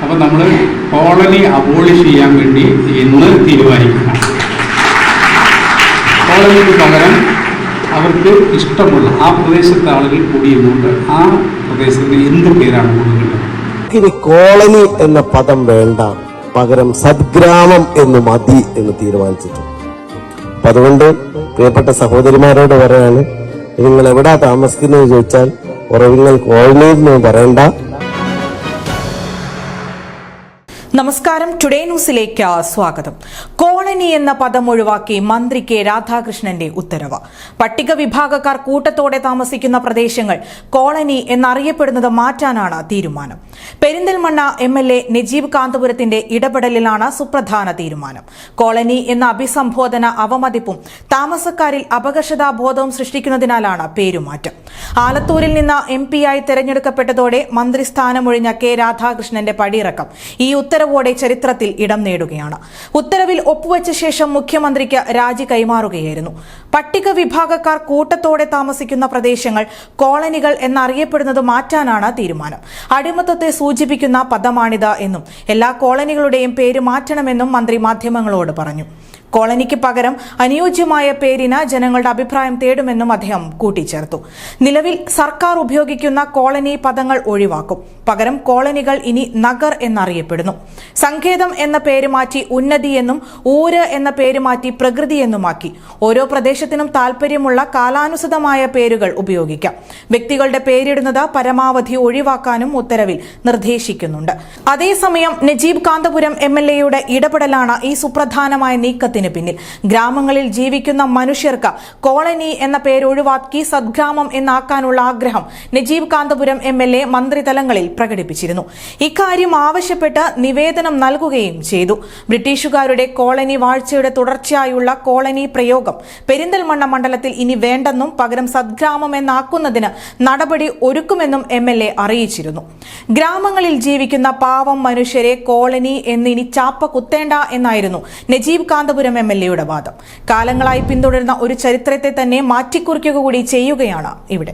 അപ്പോൾ നമ്മൾ colony abolish ചെയ്യാൻ വേണ്ടി ഇന്ന് തീരുമാനിക്കണം. കോളനിക്ക് പകരം അവർക്ക് ഇഷ്ടമുള്ള ആ പ്രദേശത്തെ ആളുകൾ കൂടിയുന്നുണ്ട് ആ പ്രദേശത്തിന് എന്ത് പേരാണ് കൊടുക്കേണ്ടത്? ഇനി കോളനി എന്ന പദം വേണ്ട, പകരം സദ്ഗ്രാമം എന്ന് മതി എന്ന് തീരുമാനിച്ചിട്ടുണ്ട്. അപ്പൊ അതുകൊണ്ട് പ്രിയപ്പെട്ട സഹോദരിമാരോട് പറയാണ്, നിങ്ങൾ എവിടാ താമസിക്കുന്നത് ചോദിച്ചാൽ ഉറവിങ്ങൾ കോളനിയിൽ നിന്ന് പറയണ്ട. നമസ്കാരം, ടുഡേ ന്യൂസിലേക്ക് സ്വാഗതം. കോളനി എന്ന പദം ഒഴിവാക്കി മന്ത്രി കെ രാധാകൃഷ്ണന്റെ ഉത്തരവ്. പട്ടിക വിഭാഗക്കാർ കൂട്ടത്തോടെ താമസിക്കുന്ന പ്രദേശങ്ങൾ കോളനി എന്നറിയപ്പെടുന്നത് മാറ്റാനാണ് തീരുമാനം. പെരിന്തൽമണ്ണ MLA നജീബ് കാന്തപുരത്തിന്റെ ഇടപെടലിലാണ് സുപ്രധാന തീരുമാനം. കോളനി എന്ന അഭിസംബോധന അവമതിപ്പും താമസക്കാരിൽ അപകർഷതാബോധവും സൃഷ്ടിക്കുന്നതിനാലാണ് പേരുമാറ്റം. ആലത്തൂരിൽ നിന്ന് MP ആയി തെരഞ്ഞെടുക്കപ്പെട്ടതോടെ മന്ത്രിസ്ഥാനമൊഴിഞ്ഞ കെ രാധാകൃഷ്ണന്റെ പടിയിറക്കം ഈ ഉത്തരവോടെ ചരിത്രത്തിൽ ഇടം നേടുകയാണ്. ഉത്തരവിൽ ഒപ്പുവെച്ച ശേഷം മുഖ്യമന്ത്രിക്ക് രാജി കൈമാറുകയായിരുന്നു. പട്ടിക വിഭാഗക്കാർ കൂട്ടത്തോടെ താമസിക്കുന്ന പ്രദേശങ്ങൾ കോളനികൾ എന്നറിയപ്പെടുന്നത് മാറ്റാനാണ് തീരുമാനം. അടിമത്തത്തെ സൂചിപ്പിക്കുന്ന പദമാണിത് എന്നും എല്ലാ കോളനികളുടെയും പേര് മാറ്റണമെന്നും മന്ത്രി മാധ്യമങ്ങളോട് പറഞ്ഞു. കോളനിക്ക് പകരം അനുയോജ്യമായ പേരിന് ജനങ്ങളുടെ അഭിപ്രായം തേടുമെന്നും അദ്ദേഹം കൂട്ടിച്ചേർത്തു. നിലവിൽ സർക്കാർ ഉപയോഗിക്കുന്ന കോളനി പദങ്ങൾ ഒഴിവാക്കും. പകരം കോളനികൾ ഇനി നഗർ എന്നറിയപ്പെടുന്നു. സങ്കേതം എന്ന പേര് മാറ്റി ഉന്നതി എന്നും ഊര് എന്ന പേര് മാറ്റി പ്രകൃതി എന്നുമാക്കി. ഓരോ പ്രദേശത്തിനും താൽപര്യമുള്ള കാലാനുസൃതമായ പേരുകൾ ഉപയോഗിക്കാം. വ്യക്തികളുടെ പേരിടുന്നത് പരമാവധി ഒഴിവാക്കാനും ഉത്തരവിൽ നിർദ്ദേശിക്കുന്നുണ്ട്. അതേസമയം നജീബ് കാന്തപുരം MLAയുടെ ഇടപെടലാണ് ഈ സുപ്രധാനമായ നീക്കത്തിന് പിന്നിൽ. ഗ്രാമങ്ങളിൽ ജീവിക്കുന്ന മനുഷ്യർക്ക് കോളനി എന്ന പേര് ഒഴിവാക്കി സദ്ഗ്രാമം എന്നാക്കാനുള്ള ആഗ്രഹം നജീബ് കാന്തപുരം MLA മന്ത്രിതലങ്ങളിൽ പ്രകടിപ്പിച്ചിരുന്നു. ഇക്കാര്യം ആവശ്യപ്പെട്ട് നിവേദനം നൽകുകയും ചെയ്തു. ബ്രിട്ടീഷുകാരുടെ കോളനി വാഴ്ചയുടെ തുടർച്ചയായുള്ള കോളനി പ്രയോഗം പെരിന്തൽമണ്ണ മണ്ഡലത്തിൽ ഇനി വേണ്ടെന്നും പകരം സദ്ഗ്രാമം എന്നാക്കുന്നതിന് നടപടി ഒരുക്കുമെന്നും MLA അറിയിച്ചിരുന്നു. ഗ്രാമങ്ങളിൽ ജീവിക്കുന്ന പാവം മനുഷ്യരെ കോളനി എന്നിനി ചാപ്പ കുത്തേണ്ട എന്നായിരുന്നു നജീബ് കാന്തപുരം MLAയുടെ വാദം. കാലങ്ങളായി പിന്തുടരുന്ന ഒരു ചരിത്രത്തെ തന്നെ മാറ്റിക്കുറിക്കുക കൂടി ചെയ്യുകയാണ് ഇവിടെ.